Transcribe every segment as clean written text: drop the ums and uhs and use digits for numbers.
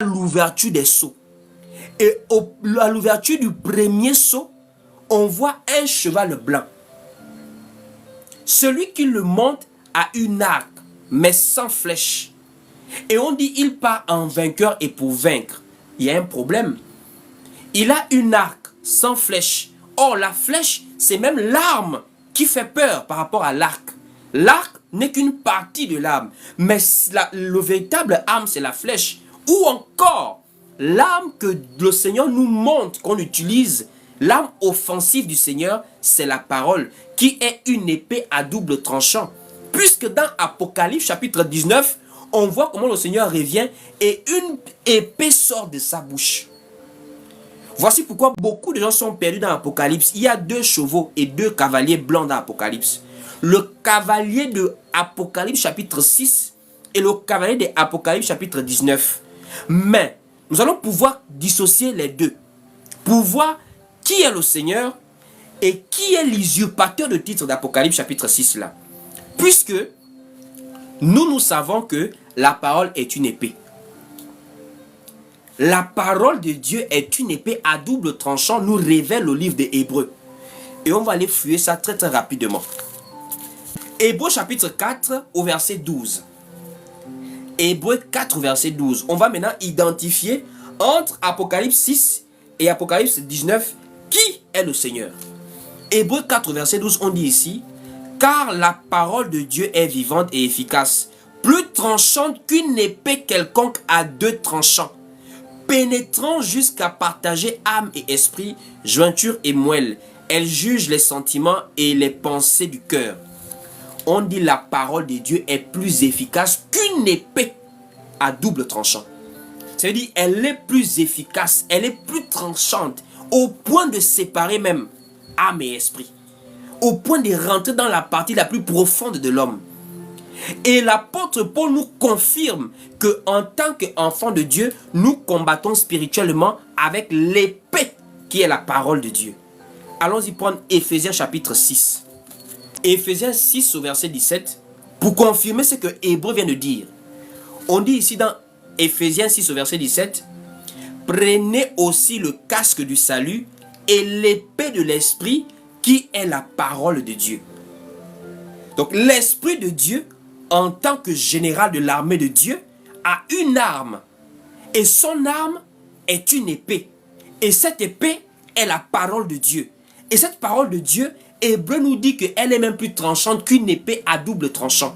l'ouverture des sceaux. Et à l'ouverture du premier sceau, on voit un cheval blanc. Celui qui le monte a une arc, mais sans flèche. Et on dit il part en vainqueur et pour vaincre. Il y a un problème. Il a une arc sans flèche. Or, la flèche, c'est même l'arme qui fait peur par rapport à l'arc. L'arc n'est qu'une partie de l'arme. Mais le véritable arme, c'est la flèche. Ou encore, l'arme que le Seigneur nous montre qu'on utilise, l'arme offensive du Seigneur, c'est la parole, qui est une épée à double tranchant. Puisque dans Apocalypse chapitre 19, on voit comment le Seigneur revient et une épée sort de sa bouche. Voici pourquoi beaucoup de gens sont perdus dans l'Apocalypse. Il y a 2 chevaux et 2 cavaliers blancs dans l'Apocalypse. Le cavalier de Apocalypse chapitre 6 et le cavalier de Apocalypse chapitre 19. Mais nous allons pouvoir dissocier les deux pour voir qui est le Seigneur et qui est l'usurpateur de titre d'Apocalypse chapitre 6 là. Puisque nous savons que la parole est une épée. La parole de Dieu est une épée à double tranchant, nous révèle le livre des Hébreux. Et on va aller fouiller ça très très rapidement. Hébreux chapitre 4 au verset 12. Hébreux 4 verset 12. On va maintenant identifier entre Apocalypse 6 et Apocalypse 19 qui est le Seigneur. Hébreux 4 verset 12, on dit ici: car la parole de Dieu est vivante et efficace, plus tranchante qu'une épée quelconque à 2 tranchants, pénétrant jusqu'à partager âme et esprit, jointure et moelle. Elle juge les sentiments et les pensées du cœur. On dit la parole de Dieu est plus efficace qu'une épée à double tranchant. Ça veut dire elle est plus efficace, elle est plus tranchante, au point de séparer même âme et esprit, au point de rentrer dans la partie la plus profonde de l'homme. Et l'apôtre Paul nous confirme que en tant qu'enfants de Dieu, nous combattons spirituellement avec l'épée qui est la parole de Dieu. Allons-y prendre Éphésiens chapitre 6. Éphésiens 6 au verset 17, pour confirmer ce que Hébreux vient de dire. On dit ici dans Éphésiens 6 au verset 17, prenez aussi le casque du salut et l'épée de l'esprit qui est la parole de Dieu. Donc l'esprit de Dieu, en tant que général de l'armée de Dieu, a une arme. Et son arme est une épée. Et cette épée est la parole de Dieu. Et cette parole de Dieu, Hébreu nous dit qu'elle est même plus tranchante qu'une épée à double tranchant.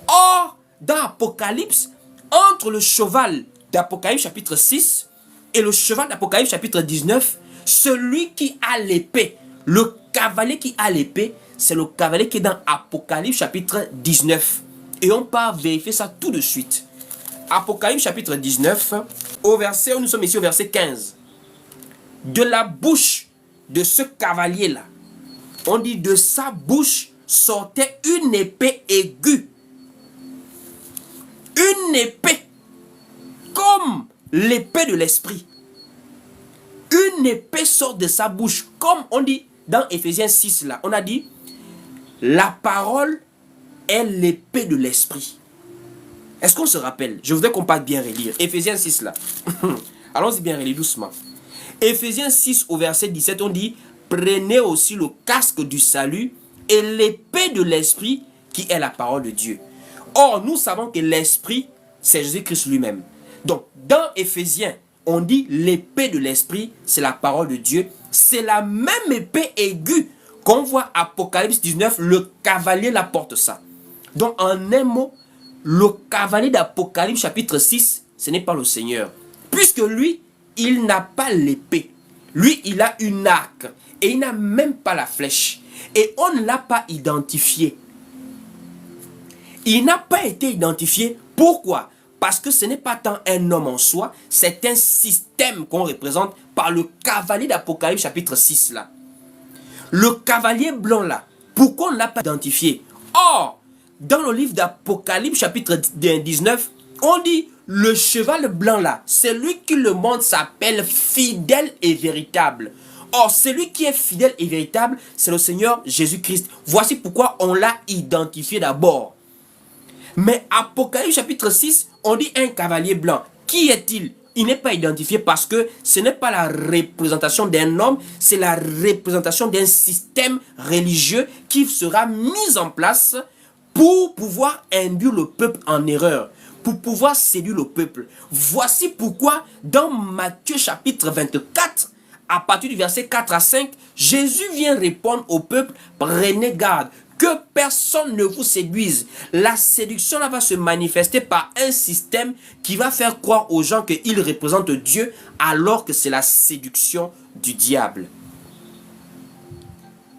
Or, dans Apocalypse, entre le cheval d'Apocalypse chapitre 6 et le cheval d'Apocalypse chapitre 19, celui qui a l'épée, le cavalier qui a l'épée, c'est le cavalier qui est dans Apocalypse chapitre 19. Et on part vérifier ça tout de suite. Apocalypse chapitre 19, nous sommes ici au verset 15. De la bouche de ce cavalier-là, on dit de sa bouche sortait une épée aiguë. Une épée comme l'épée de l'esprit. Une épée sort de sa bouche, comme on dit dans Éphésiens 6 là. On a dit, la parole est l'épée de l'esprit. Est-ce qu'on se rappelle? Je voudrais qu'on parte bien relire. Éphésiens 6 là. Allons-y bien relire doucement. Éphésiens 6 au verset 17, on dit, prenez aussi le casque du salut et l'épée de l'esprit qui est la parole de Dieu. Or, nous savons que l'esprit, c'est Jésus-Christ lui-même. Donc, dans Éphésiens, on dit l'épée de l'esprit, c'est la parole de Dieu. C'est la même épée aiguë qu'on voit Apocalypse 19, le cavalier la porte ça. Donc, en un mot, le cavalier d'Apocalypse chapitre 6, ce n'est pas le Seigneur. Puisque lui, il n'a pas l'épée. Lui, il a une arc. Et il n'a même pas la flèche. Et on ne l'a pas identifié. Il n'a pas été identifié. Pourquoi? Parce que ce n'est pas tant un homme en soi, c'est un système qu'on représente par le cavalier d'Apocalypse chapitre 6 là. Le cavalier blanc là, pourquoi on ne l'a pas identifié? Or, dans le livre d'Apocalypse chapitre 19, on dit le cheval blanc là, celui qui le montre s'appelle fidèle et véritable. Or, celui qui est fidèle et véritable, c'est le Seigneur Jésus-Christ. Voici pourquoi on l'a identifié d'abord. Mais Apocalypse chapitre 6, on dit un cavalier blanc. Qui est-il? il n'est pas identifié parce que ce n'est pas la représentation d'un homme, c'est la représentation d'un système religieux qui sera mis en place pour pouvoir induire le peuple en erreur, pour pouvoir séduire le peuple. Voici pourquoi dans Matthieu chapitre 24, à partir du verset 4 à 5, Jésus vient répondre au peuple: prenez garde, que personne ne vous séduise. La séduction là va se manifester par un système qui va faire croire aux gens qu'ils représentent Dieu, alors que c'est la séduction du diable.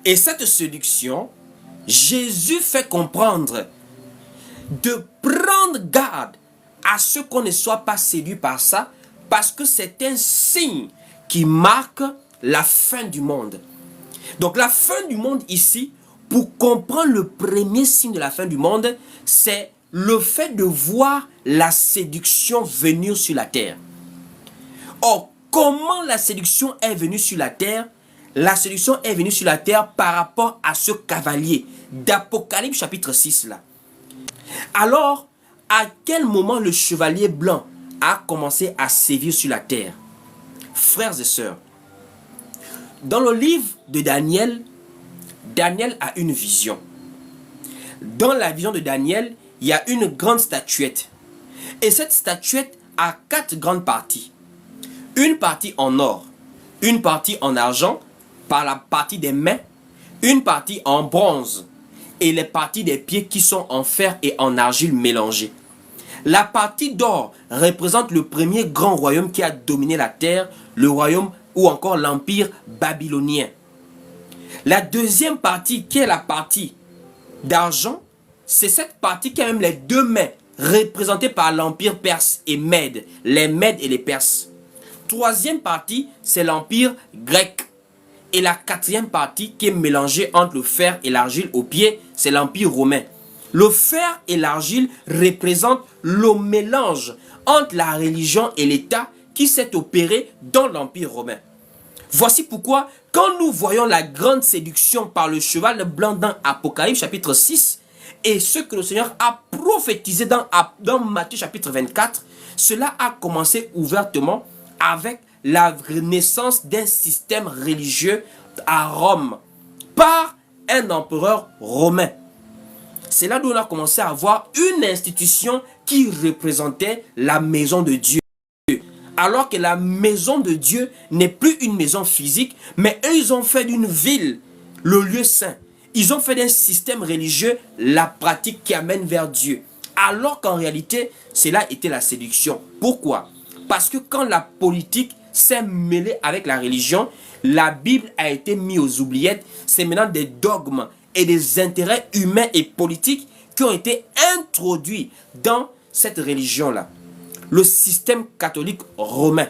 Et cette séduction, Jésus fait comprendre de prendre garde à ce qu'on ne soit pas séduit par ça, parce que c'est un signe qui marque la fin du monde. Donc la fin du monde ici, pour comprendre le premier signe de la fin du monde, c'est le fait de voir la séduction venir sur la terre. Or, comment la séduction est venue sur la terre? La séduction est venue sur la terre par rapport à ce cavalier d'Apocalypse chapitre 6 là. Alors, à quel moment le chevalier blanc a commencé à sévir sur la terre? Frères et sœurs, dans le livre de Daniel, Daniel a une vision. Dans la vision de Daniel, il y a une grande statuette. Et cette statuette a 4 grandes parties. Une partie en or, une partie en argent, par la partie des mains, une partie en bronze, et les parties des pieds qui sont en fer et en argile mélangées. La partie d'or représente le premier grand royaume qui a dominé la terre, le royaume ou encore l'empire babylonien. La deuxième partie, qui est la partie d'argent, c'est cette partie qui a même les 2 mains, représentée par l'empire perse et mède, les Mèdes et les Perses. Troisième partie, c'est l'empire grec. Et la 4e partie, qui est mélangée entre le fer et l'argile au pied, c'est l'empire romain. Le fer et l'argile représentent le mélange entre la religion et l'État qui s'est opéré dans l'empire romain. Voici pourquoi, quand nous voyons la grande séduction par le cheval blanc dans Apocalypse chapitre 6, et ce que le Seigneur a prophétisé dans Matthieu chapitre 24, cela a commencé ouvertement avec la naissance d'un système religieux à Rome par un empereur romain. C'est là d'où on a commencé à avoir une institution qui représentait la maison de Dieu. Alors que la maison de Dieu n'est plus une maison physique, mais eux, ils ont fait d'une ville le lieu saint. Ils ont fait d'un système religieux la pratique qui amène vers Dieu. Alors qu'en réalité, cela était la séduction. Pourquoi? Parce que quand la politique s'est mêlée avec la religion, la Bible a été mise aux oubliettes. C'est maintenant des dogmes et des intérêts humains et politiques qui ont été introduits dans cette religion-là. Le système catholique romain.